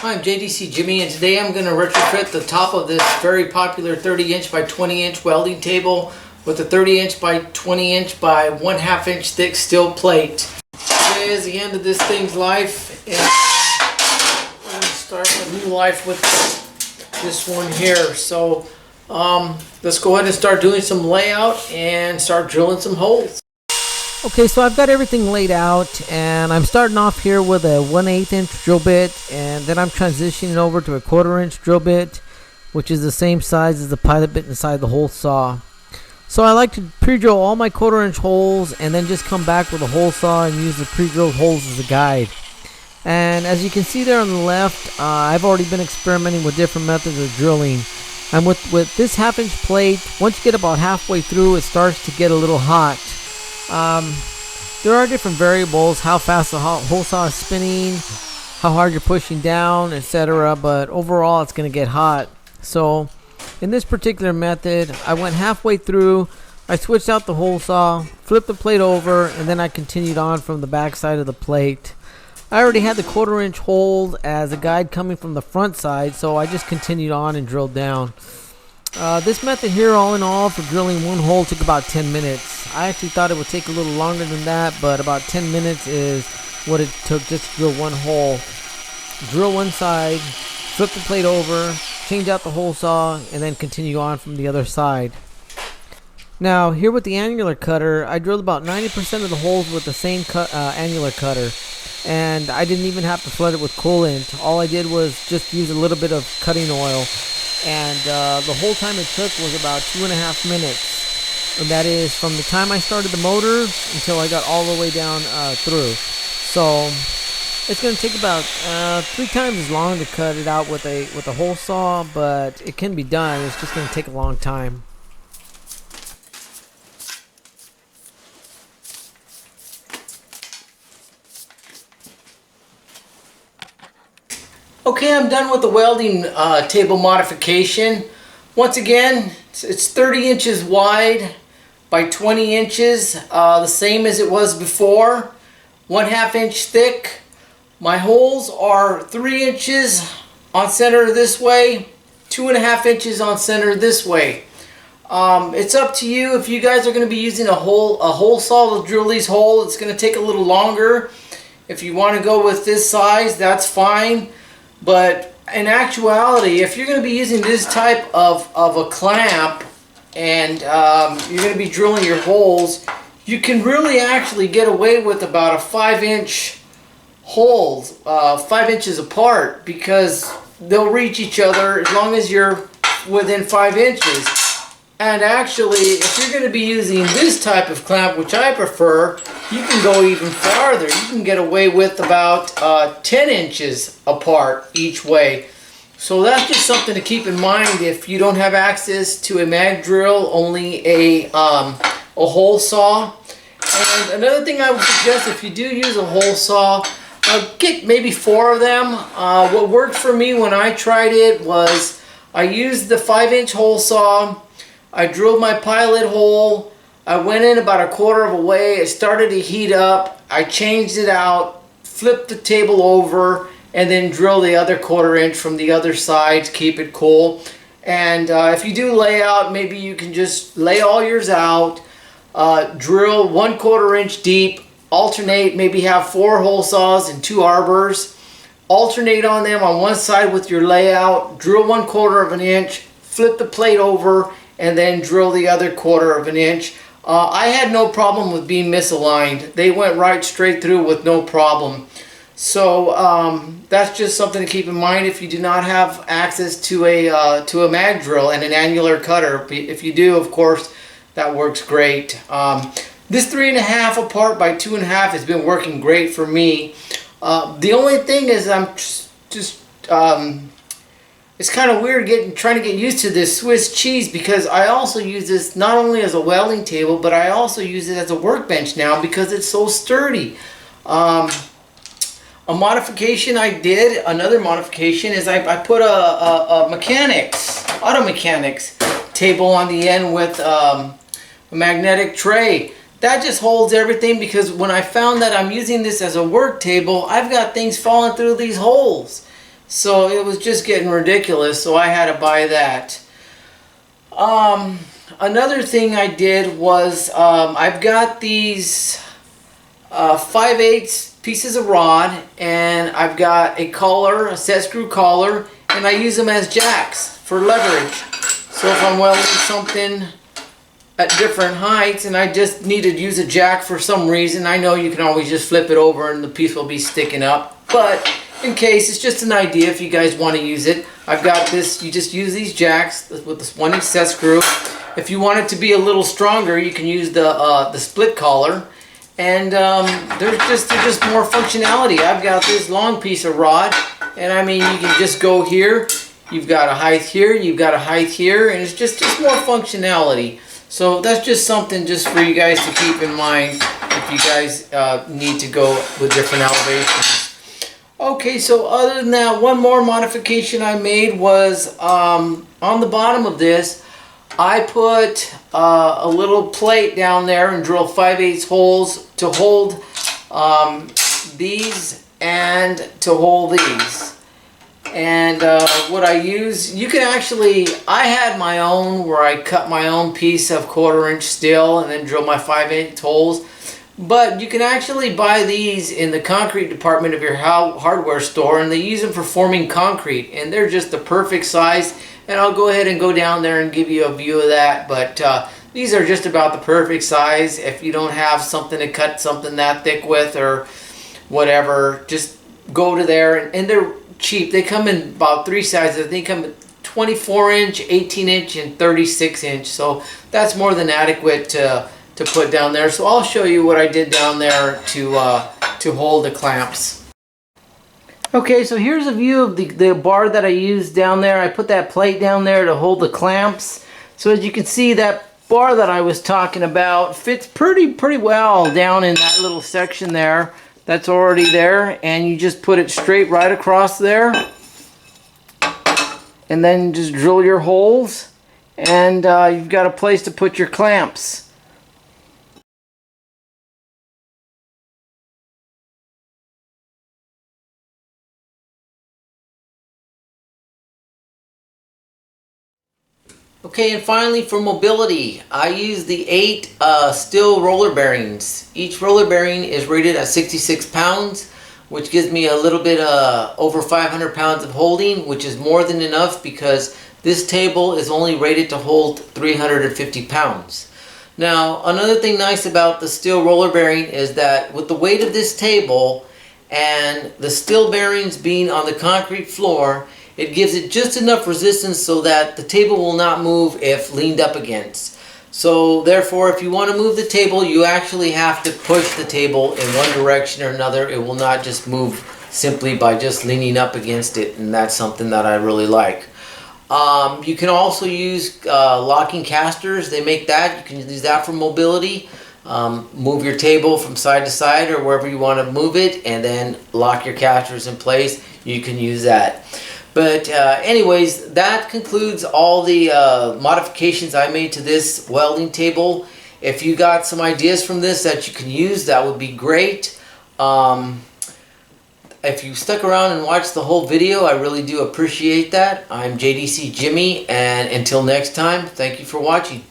Hi, I'm JDC Jimmy, and today I'm going to retrofit the top of this very popular 30-inch by 20-inch welding table with a 30-inch by 20-inch by 1/2 inch thick steel plate. Today is the end of this thing's life, and we're going to start a new life with this one here. So let's go ahead and start doing some layout and start drilling some holes. Okay, so I've got everything laid out, and I'm starting off here with a 1/8 inch drill bit, and then I'm transitioning over to a 1/4 inch drill bit, which is the same size as the pilot bit inside the hole saw. So I like to pre-drill all my 1/4 inch holes and then just come back with a hole saw and use the pre-drilled holes as a guide. And as you can see there on the left, I've already been experimenting with different methods of drilling. And with this 1/2 inch plate, once you get about halfway through, it starts to get a little hot. There are different variables, how fast the hole saw is spinning, how hard you're pushing down, etc. But overall it's going to get hot. So in this particular method, I went halfway through, I switched out the hole saw, flipped the plate over, and then I continued on from the back side of the plate. I already had the 1/4 inch hole as a guide coming from the front side, so I just continued on and drilled down. This method here, all in all, for drilling one hole took about 10 minutes. I actually thought it would take a little longer than that, but about 10 minutes is what it took just to drill one hole. Drill one side, flip the plate over, change out the hole saw, and then continue on from the other side. Now, here with the annular cutter, I drilled about 90% of the holes with the same annular cutter. And I didn't even have to flood it with coolant. All I did was just use a little bit of cutting oil. And the whole time it took was about 2.5 minutes. And that is from the time I started the motor until I got all the way down through. So it's going to take about 3 times as long to cut it out with a hole saw, but it can be done. It's just going to take a long time. Okay, I'm done with the welding table modification. Once again, it's 30 inches wide by 20 inches, the same as it was before, 1/2 inch thick. My holes are 3 inches on center this way, 2.5 inches on center this way. It's up to you. If you guys are going to be using a hole saw to drill these holes, it's going to take a little longer. If you want to go with this size, that's fine. But in actuality, if you're going to be using this type of a clamp and you're going to be drilling your holes, you can really actually get away with about a 5-inch holes, 5 inches apart, because they'll reach each other as long as you're within 5 inches. And actually, if you're going to be using this type of clamp, which I prefer, you can go even farther. You can get away with about 10 inches apart each way. So that's just something to keep in mind if you don't have access to a mag drill, only a hole saw. And another thing I would suggest, if you do use a hole saw, get maybe 4 of them. What worked for me when I tried it was I used the 5-inch hole saw. I drilled my pilot hole. I went in about 1/4 of a way. It started to heat up. I changed it out, flipped the table over, and then drill the other 1/4 inch from the other side to keep it cool. And if you do layout, maybe you can just lay all yours out, drill 1/4 inch deep, alternate, maybe have 4 hole saws and 2 arbors, alternate on them on one side with your layout, drill 1/4 of an inch, flip the plate over, and then drill the other 1/4 of an inch. I had no problem with being misaligned. They went right straight through with no problem. So that's just something to keep in mind if you do not have access to a mag drill and an annular cutter. If you do, of course, that works great. This 3.5 apart by 2.5 has been working great for me. The only thing is I'm just it's kind of weird trying to get used to this Swiss cheese, because I also use this not only as a welding table, but I also use it as a workbench now because it's so sturdy. A modification I did, another modification, is I put a auto mechanics table on the end with a magnetic tray. That just holds everything, because when I found that I'm using this as a work table, I've got things falling through these holes. So it was just getting ridiculous, so I had to buy that. Another thing I did was I've got these 5/8 pieces of rod, and I've got a collar, a set screw collar, and I use them as jacks for leverage. So if I'm welding something at different heights and I just need to use a jack for some reason, I know you can always just flip it over and the piece will be sticking up, but in case, it's just an idea if you guys want to use it. I've got this, you just use these jacks with this 1/8 set screw. If you want it to be a little stronger, you can use the split collar. And there's just more functionality. I've got this long piece of rod, and I mean, you can just go here. You've got a height here, you've got a height here, and it's just more functionality. So that's just something just for you guys to keep in mind if you guys need to go with different elevations. Okay, so other than that, one more modification I made was on the bottom of this, I put a little plate down there and drill 5/8 holes to hold these and to hold these. And what I use, you can actually, I had my own where I cut my own piece of 1/4" steel and then drill my 5/8 holes. But you can actually buy these in the concrete department of your hardware store, and they use them for forming concrete, and they're just the perfect size. And I'll go ahead and go down there and give you a view of that. But these are just about the perfect size. If you don't have something to cut something that thick with or whatever, just go to there. And they're cheap. They come in about 3 sizes. They come in 24-inch, 18-inch, and 36-inch. So that's more than adequate to put down there. So I'll show you what I did down there to hold the clamps. Okay, so here's a view of the bar that I used down there. I put that plate down there to hold the clamps. So as you can see, that bar that I was talking about fits pretty well down in that little section there. That's already there, and you just put it straight right across there. And then just drill your holes, and you've got a place to put your clamps. Okay, and finally for mobility, I use the 8 steel roller bearings. Each roller bearing is rated at 66 pounds, which gives me a little bit over 500 pounds of holding, which is more than enough because this table is only rated to hold 350 pounds. Now, another thing nice about the steel roller bearing is that with the weight of this table and the steel bearings being on the concrete floor, it gives it just enough resistance so that the table will not move if leaned up against. So therefore, if you want to move the table, you actually have to push the table in one direction or another. It will not just move simply by just leaning up against it, and that's something that I really like. You can also use locking casters. They make that. You can use that for mobility. Move your table from side to side or wherever you want to move it, and then lock your casters in place. You can use that. But anyways, that concludes all the modifications I made to this welding table. If you got some ideas from this that you can use, that would be great. If you stuck around and watched the whole video, I really do appreciate that. I'm JDC Jimmy, and until next time, thank you for watching.